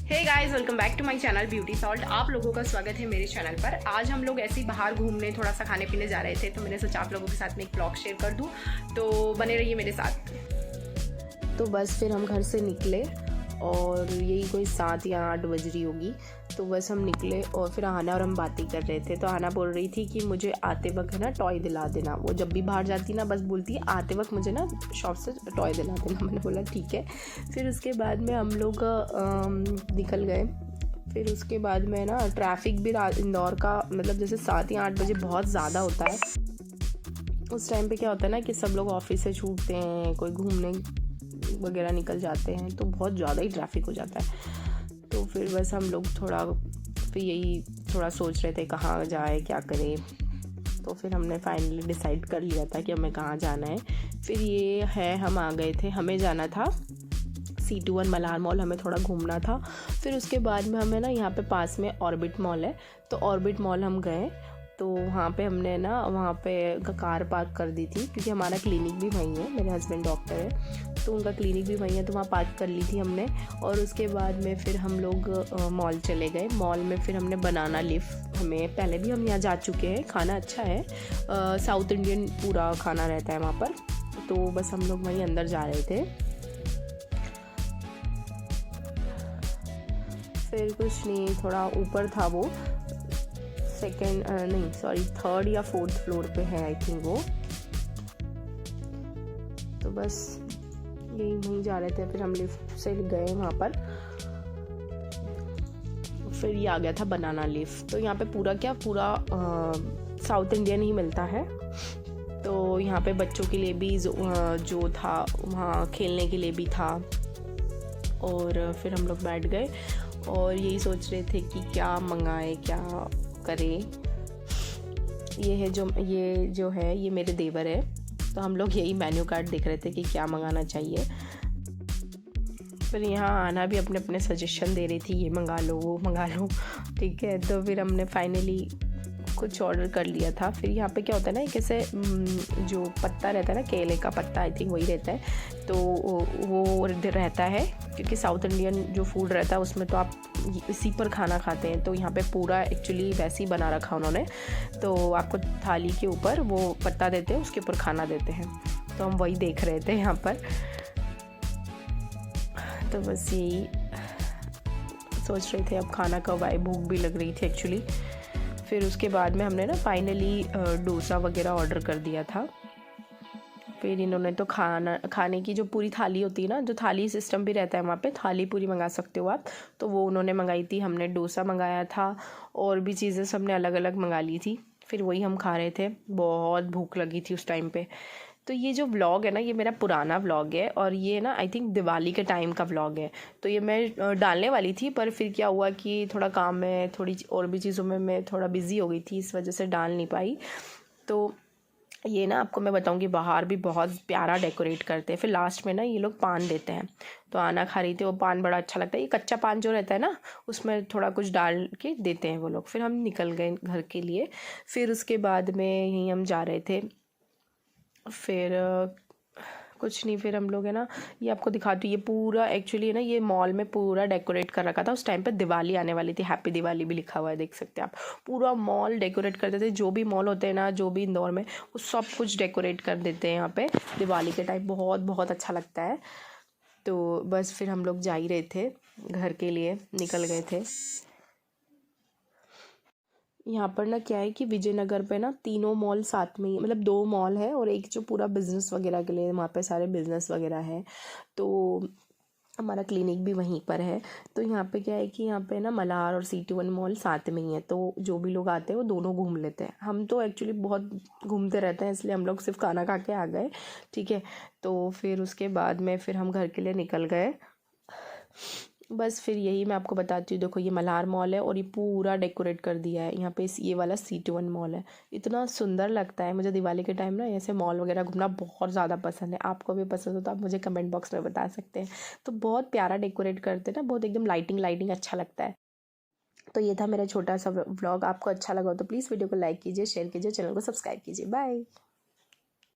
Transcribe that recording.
Hey guys, welcome back to my channel beauty salt. आप लोगों का स्वागत है मेरे चैनल पर। आज हम लोग ऐसे ही बाहर घूमने, थोड़ा सा खाने पीने जा रहे थे, तो मैंने सोचा आप लोगों के साथ में एक ब्लॉग शेयर कर दूं, तो बने रहिए मेरे साथ। तो बस फिर हम घर से निकले और यही कोई 7 या 8 बज रही होगी। तो बस हम निकले और फिर आना और हम बातें कर रहे थे। तो आना बोल रही थी कि मुझे आते वक्त है ना टॉय दिला देना। वो जब भी बाहर जाती ना बस बोलती है आते वक्त मुझे ना शॉप से टॉय दिला देना। मैंने बोला ठीक है। फिर उसके बाद में हम लोग निकल गए। फिर उसके बाद में ना ट्रैफिक भी इंदौर का मतलब जैसे 7 या 8 बजे बहुत ज़्यादा होता है। उस टाइम पे क्या होता है ना कि सब लोग ऑफिस से छूटते हैं, कोई घूमने वगैरह निकल जाते हैं, तो बहुत ज़्यादा ही ट्रैफिक हो जाता है। तो फिर बस हम लोग फिर यही थोड़ा सोच रहे थे कहाँ जाए, क्या करें। तो फिर हमने फाइनली डिसाइड कर लिया था कि हमें कहाँ जाना है। फिर ये है, हम आ गए थे, हमें जाना था C21 मल्हार मॉल, हमें थोड़ा घूमना था। फिर उसके बाद में हमें ना यहाँ पे पास में ऑर्बिट मॉल है, तो ऑर्बिट मॉल हम गए। तो वहाँ पे हमने ना वहाँ पे कार पार्क कर दी थी, क्योंकि हमारा क्लिनिक भी वहीं है, मेरे हस्बैंड डॉक्टर है तो उनका क्लिनिक भी वहीं है, तो वहाँ पार्क कर ली थी हमने। और उसके बाद में फिर हम लोग मॉल चले गए। मॉल में फिर हमने बनाना लीफ, हमें पहले भी हम यहाँ जा चुके हैं, खाना अच्छा है, साउथ इंडियन पूरा खाना रहता है वहाँ पर। तो बस हम लोग वहीं अंदर जा रहे थे। फिर कुछ नहीं, थोड़ा ऊपर था वो, थर्ड या फोर्थ फ्लोर पे है आई थिंक वो। तो बस यही वहीं जा रहे थे। फिर हम लिफ्ट से गए वहाँ पर। फिर ये आ गया था बनाना लीफ। तो यहाँ पे पूरा साउथ इंडियन ही मिलता है। तो यहाँ पे बच्चों के लिए भी जो था, वहाँ खेलने के लिए भी था। और फिर हम लोग बैठ गए और यही सोच रहे थे कि क्या मंगाए, क्या करें। ये जो है ये मेरे देवर है, तो हम लोग यही मेन्यू कार्ड देख रहे थे कि क्या मंगाना चाहिए। फिर यहाँ आना भी अपने अपने सजेशन दे रही थी, ये मंगा लो, वो मंगा लो, ठीक है। तो फिर हमने फाइनली कुछ ऑर्डर कर लिया था। फिर यहाँ पे क्या होता है ना, कैसे जो पत्ता रहता है ना, केले का पत्ता आई थिंक वही रहता है, तो वो रहता है, क्योंकि साउथ इंडियन जो फूड रहता है उसमें तो आप इसी पर खाना खाते हैं। तो यहाँ पे पूरा एक्चुअली वैसे ही बना रखा उन्होंने, तो आपको थाली के ऊपर वो पत्ता देते हैं, उसके ऊपर खाना देते हैं। तो हम वही देख रहे थे यहाँ पर। तो बस यही सोच रहे थे अब खाना कब आए, भूख भी लग रही थी एक्चुअली। फिर उसके बाद में हमने ना फाइनली डोसा वगैरह ऑर्डर कर दिया था। फिर इन्होंने तो खाने की जो पूरी थाली होती है ना, जो थाली सिस्टम भी रहता है वहाँ पे, थाली पूरी मंगा सकते हो आप, तो वो उन्होंने मंगाई थी। हमने डोसा मंगाया था और भी चीज़ें सबने अलग अलग मंगा ली थी। फिर वही हम खा रहे थे, बहुत भूख लगी थी उस टाइम पे। तो ये जो व्लॉग है ना, ये मेरा पुराना व्लॉग है और ये ना आई थिंक दिवाली के टाइम का व्लॉग है। तो ये मैं डालने वाली थी, पर फिर क्या हुआ कि थोड़ा काम में, थोड़ी और भी चीज़ों में मैं थोड़ा बिज़ी हो गई थी, इस वजह से डाल नहीं पाई। तो ये ना आपको मैं बताऊंगी, बाहर भी बहुत प्यारा डेकोरेट करते हैं। फिर लास्ट में ना ये लोग पान देते हैं, तो आना खा रही थी, वो पान बड़ा अच्छा लगता है। ये कच्चा पान जो रहता है ना, उसमें थोड़ा कुछ डाल के देते हैं वो लोग। फिर हम निकल गए घर के लिए। फिर उसके बाद में यहीं हम जा रहे थे। फिर कुछ नहीं, फिर हम लोग है ना, ये आपको दिखाती हूँ, ये पूरा एक्चुअली है ना, ये मॉल में पूरा डेकोरेट कर रखा था। उस टाइम पे दिवाली आने वाली थी, हैप्पी दिवाली भी लिखा हुआ है, देख सकते हैं आप। पूरा मॉल डेकोरेट करते थे, जो भी मॉल होते हैं ना, जो भी इंदौर में, वो सब कुछ डेकोरेट कर देते हैं यहाँ पे दिवाली के टाइम। बहुत बहुत अच्छा लगता है। तो बस फिर हम लोग जा ही रहे थे घर के लिए, निकल गए थे। यहाँ पर ना क्या है कि विजयनगर पे ना तीनों मॉल साथ में ही, मतलब 2 मॉल है और एक जो पूरा बिजनेस वगैरह के लिए, वहाँ पे सारे बिजनेस वगैरह है। तो हमारा क्लिनिक भी वहीं पर है। तो यहाँ पे क्या है कि यहाँ पे ना मल्हार और C21 मॉल साथ में ही है, तो जो भी लोग आते हैं वो दोनों घूम लेते हैं। हम तो एक्चुअली बहुत घूमते रहते हैं, इसलिए हम लोग सिर्फ खाना खा के आ गए, ठीक है। तो फिर उसके बाद में फिर हम घर के लिए निकल गए। बस फिर यही मैं आपको बताती हूँ। देखो ये मल्हार मॉल है और ये पूरा डेकोरेट कर दिया है। यहाँ पे ये वाला C21 मॉल है, इतना सुंदर लगता है। मुझे दिवाली के टाइम ना ऐसे मॉल वगैरह घूमना बहुत ज़्यादा पसंद है। आपको भी पसंद हो तो आप मुझे कमेंट बॉक्स में बता सकते हैं। तो बहुत प्यारा डेकोरेट करते हैं ना, बहुत एकदम लाइटिंग अच्छा लगता है। तो ये था मेरा छोटा सा व्लॉग। आपको अच्छा लगा हो तो प्लीज़ वीडियो को लाइक कीजिए, शेयर कीजिए, चैनल को सब्सक्राइब कीजिए। बाय।